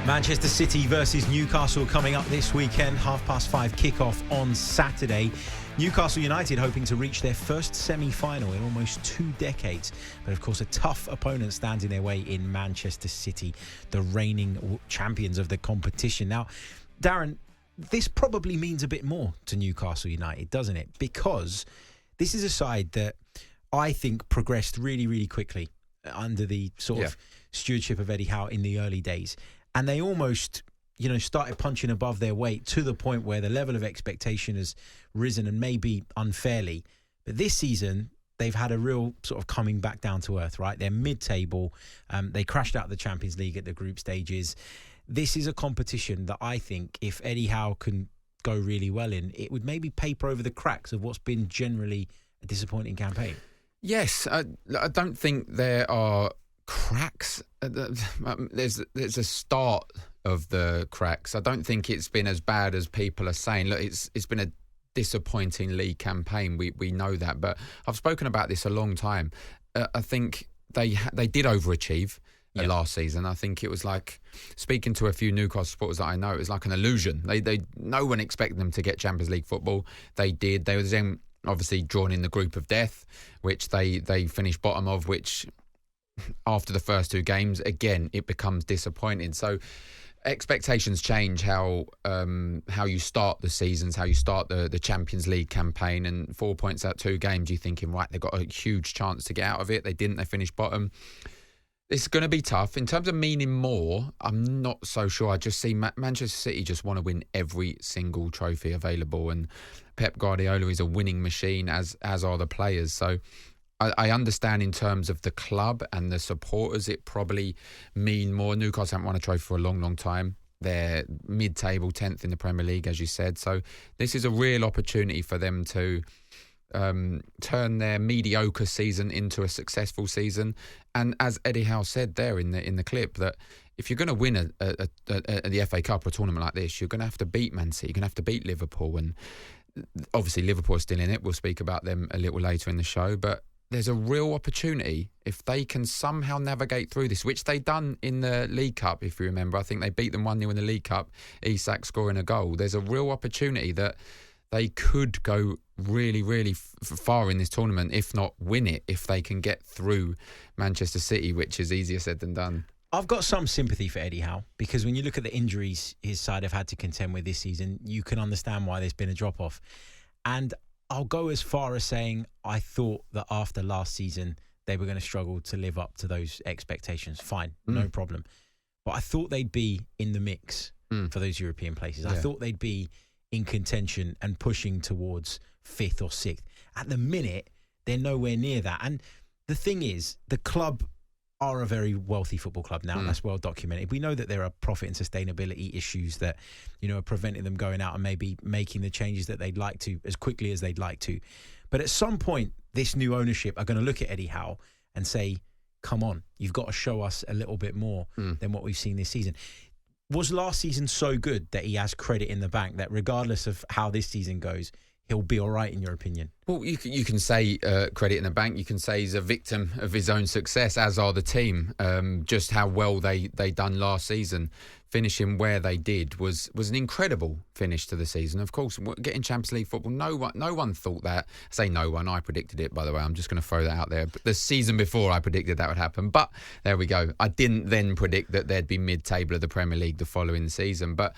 Manchester City versus Newcastle coming up this weekend. 5:30 kickoff on Saturday. Newcastle United hoping to reach their first semi-final in almost 2 decades. But of course, a tough opponent stands in their way in Manchester City, the reigning champions of the competition. Now, Darren, this probably means a bit more to Newcastle United, doesn't it? Because this is a side that I think progressed really, really quickly under the sort of stewardship of Eddie Howe in the early days. And they almost, started punching above their weight to the point where the level of expectation has risen, and maybe unfairly. But this season, they've had a real sort of coming back down to earth, right? They're mid-table. They crashed out of the Champions League at the group stages. This is a competition that I think if Eddie Howe can go really well in, it would maybe paper over the cracks of what's been generally a disappointing campaign. Yes, I don't think there are cracks. There's a start of the cracks. I don't think it's been as bad as people are saying. Look, it's been a disappointing league campaign. We know that, but I've spoken about this a long time. I think they did overachieve last season. I think it was like, speaking to a few Newcastle supporters that I know, it was like an illusion. They no one expected them to get Champions League football. They did. They were then obviously drawn in the group of death, which they finished bottom of, which after the first 2 games, again, it becomes disappointing. So expectations change how you start the seasons, how you start the Champions League campaign. And 4 points out 2 games, you're thinking, right, they've got a huge chance to get out of it. They didn't. They finished bottom. It's going to be tough. In terms of meaning more, I'm not so sure. I just see Manchester City just want to win every single trophy available. And Pep Guardiola is a winning machine, as are the players. So I understand in terms of the club and the supporters, it probably mean more. Newcastle haven't won a trophy for a long, long time. They're mid-table, 10th in the Premier League, as you said. So this is a real opportunity for them to turn their mediocre season into a successful season. And as Eddie Howe said there in the clip, that if you're going to win the FA Cup or a tournament like this, you're going to have to beat Man City. You're going to have to beat Liverpool. And obviously Liverpool are still in it. We'll speak about them a little later in the show. But there's a real opportunity if they can somehow navigate through this, which they done in the League Cup, if you remember. I think they beat them 1-0 in the League Cup, Isak scoring a goal. There's a real opportunity that they could go really, really far in this tournament, if not win it, if they can get through Manchester City, which is easier said than done. I've got some sympathy for Eddie Howe, because when you look at the injuries his side have had to contend with this season, you can understand why there's been a drop-off. And I'll go as far as saying I thought that after last season they were going to struggle to live up to those expectations. Fine, no problem. But I thought they'd be in the mix for those European places. I thought they'd be in contention and pushing towards 5th or 6th. At the minute, they're nowhere near that. And the thing is, the club are a very wealthy football club now, and that's well documented. We know that there are profit and sustainability issues that, are preventing them going out and maybe making the changes that they'd like to as quickly as they'd like to. But at some point, this new ownership are going to look at Eddie Howe and say, come on, you've got to show us a little bit more than what we've seen this season. Was last season so good that he has credit in the bank that regardless of how this season goes, he'll be all right, in your opinion? Well, you can say credit in the bank. You can say he's a victim of his own success, as are the team. Just how well they done last season, finishing where they did was an incredible finish to the season. Of course, getting Champions League football, no one thought that. I say no one, I predicted it, by the way. I'm just going to throw that out there. But the season before, I predicted that would happen. But there we go. I didn't then predict that they'd be mid-table of the Premier League the following season. But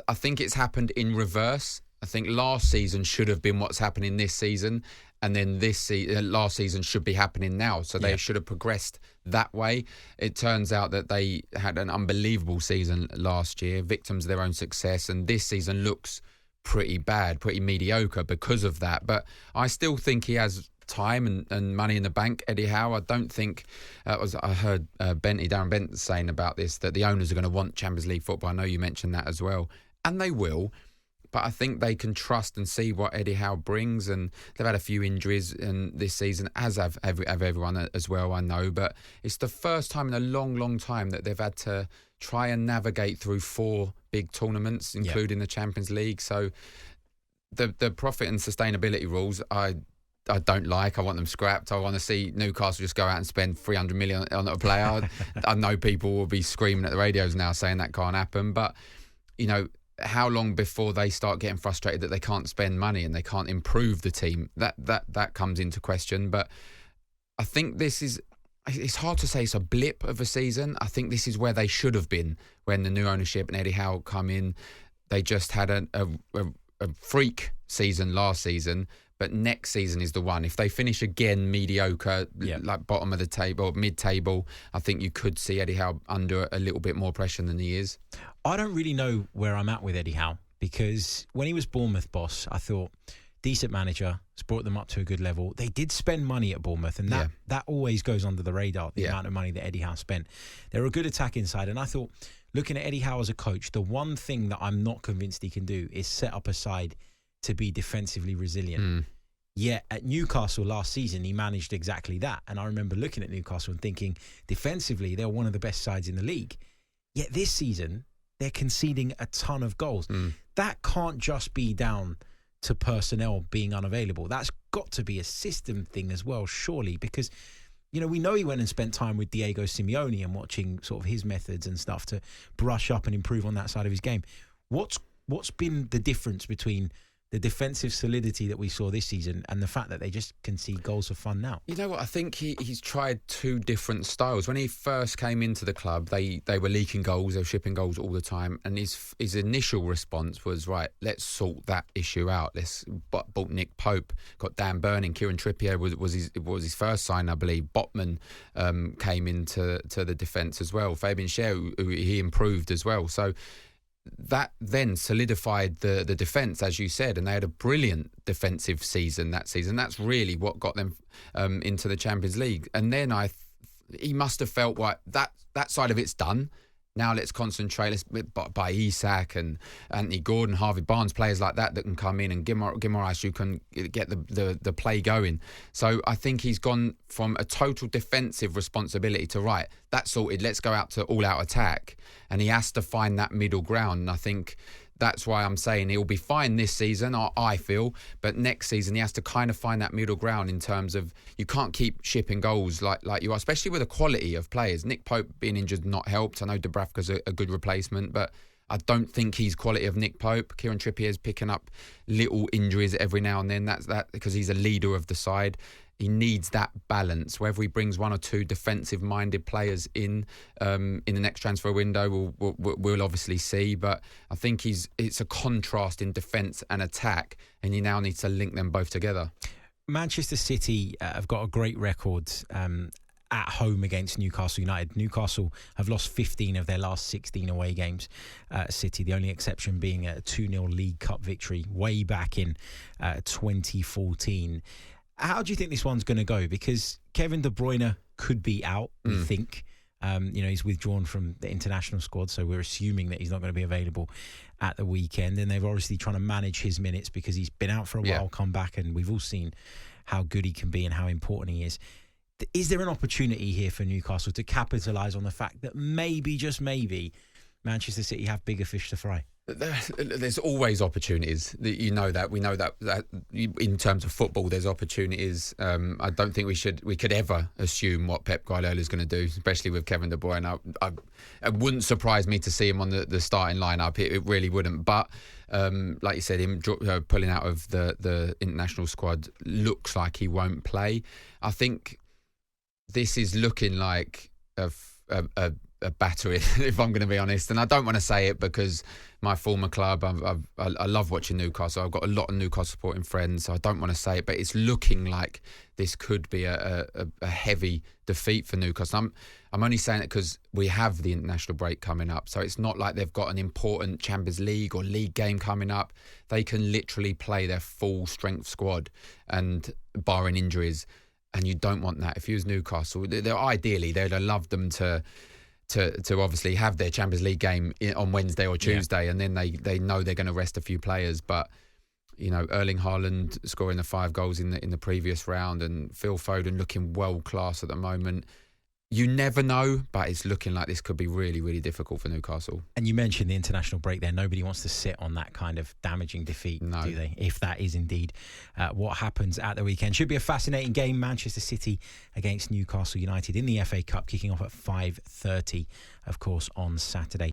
I think it's happened in reverse. I think last season should have been what's happening this season, and then last season should be happening now. So they should have progressed that way. It turns out that they had an unbelievable season last year, victims of their own success, and this season looks pretty bad, pretty mediocre because of that. But I still think he has time and money in the bank, Eddie Howe. I don't think I heard Darren Bent saying about this, that the owners are going to want Champions League football. I know you mentioned that as well, and they will. But I think they can trust and see what Eddie Howe brings. And they've had a few injuries in this season, as have everyone as well, I know. But it's the first time in a long, long time that they've had to try and navigate through 4 big tournaments, including the Champions League. So the profit and sustainability rules, don't like. I want them scrapped. I want to see Newcastle just go out and spend 300 million on a player. I know people will be screaming at the radios now saying that can't happen, but how long before they start getting frustrated that they can't spend money and they can't improve the team? That comes into question. But I think it's hard to say it's a blip of a season. I think this is where they should have been when the new ownership and Eddie Howe come in. They just had a freak season last season, but next season is the one. If they finish again mediocre, like bottom of the table, mid-table, I think you could see Eddie Howe under a little bit more pressure than he is. I don't really know where I'm at with Eddie Howe, because when he was Bournemouth boss, I thought, decent manager, has brought them up to a good level. They did spend money at Bournemouth, and that always goes under the radar, the amount of money that Eddie Howe spent. They're a good attack inside, and I thought, looking at Eddie Howe as a coach, the one thing that I'm not convinced he can do is set up a side to be defensively resilient. Yet at Newcastle last season, he managed exactly that. And I remember looking at Newcastle and thinking, defensively, they're one of the best sides in the league. Yet this season, they're conceding a ton of goals. That can't just be down to personnel being unavailable. That's got to be a system thing as well, surely, because we know he went and spent time with Diego Symeone and watching sort of his methods and stuff to brush up and improve on that side of his game. What's been the difference between the defensive solidity that we saw this season and the fact that they just concede goals for fun now? You know what? I think he's tried two different styles. When he first came into the club, they were leaking goals, they were shipping goals all the time, and his initial response was, right, let's sort that issue out. Let's bought Nick Pope, got Dan Burning, Kieran Trippier was his first sign, I believe. Botman came into the defence as well. Fabian Schär, who he improved as well. So that then solidified the defence, as you said, and they had a brilliant defensive season that season. That's really what got them into the Champions League. And then he must have felt, right, that side of it's done. Now let's concentrate. Let's buy Isak and Anthony Gordon, Harvey Barnes, players like that can come in, and Guimaraes, who can get the play going. So I think he's gone from a total defensive responsibility to, right, that's sorted, let's go out to all-out attack. And he has to find that middle ground. And I think that's why I'm saying he'll be fine this season, I feel. But next season, he has to kind of find that middle ground in terms of, you can't keep shipping goals like you are, especially with the quality of players. Nick Pope being injured not helped. I know Dubravka's a good replacement, but I don't think he's quality of Nick Pope. Kieran Trippier's picking up little injuries every now and then. That's because he's a leader of the side. He needs that balance. Whether he brings one or two defensive-minded players in the next transfer window, we'll obviously see. But I think it's a contrast in defence and attack, and he now needs to link them both together. Manchester City have got a great record at home against Newcastle United. Newcastle have lost 15 of their last 16 away games. City, the only exception being a 2-0 League Cup victory way back in 2014. How do you think this one's going to go? Because Kevin De Bruyne could be out, we think. He's withdrawn from the international squad, so we're assuming that he's not going to be available at the weekend. And they're obviously trying to manage his minutes because he's been out for a while, come back, and we've all seen how good he can be and how important he is. Is there an opportunity here for Newcastle to capitalise on the fact that maybe, just maybe, Manchester City have bigger fish to fry? There's always opportunities. We know that in terms of football, there's opportunities. I don't think we could ever assume what Pep Guardiola is going to do, especially with Kevin De Bruyne. It wouldn't surprise me to see him on the starting lineup. It really wouldn't. But like you said, him pulling out of the international squad looks like he won't play. I think this is looking like a battery, if I'm going to be honest. And I don't want to say it because my former club, I love watching Newcastle. I've got a lot of Newcastle supporting friends, so I don't want to say it, but it's looking like this could be a heavy defeat for Newcastle. I'm only saying it because we have the international break coming up, so it's not like they've got an important Champions League or league game coming up. They can literally play their full strength squad, and barring injuries, and you don't want that. If you was Newcastle, ideally they'd have loved them to obviously have their Champions League game on Wednesday or Tuesday, and then they know they're going to rest a few players. But Erling Haaland scoring the 5 goals in the previous round, and Phil Foden looking world class at the moment. You never know, but it's looking like this could be really, really difficult for Newcastle. And you mentioned the international break there. Nobody wants to sit on that kind of damaging defeat, do they? If that is indeed what happens at the weekend. Should be a fascinating game. Manchester City against Newcastle United in the FA Cup, kicking off at 5:30, of course, on Saturday.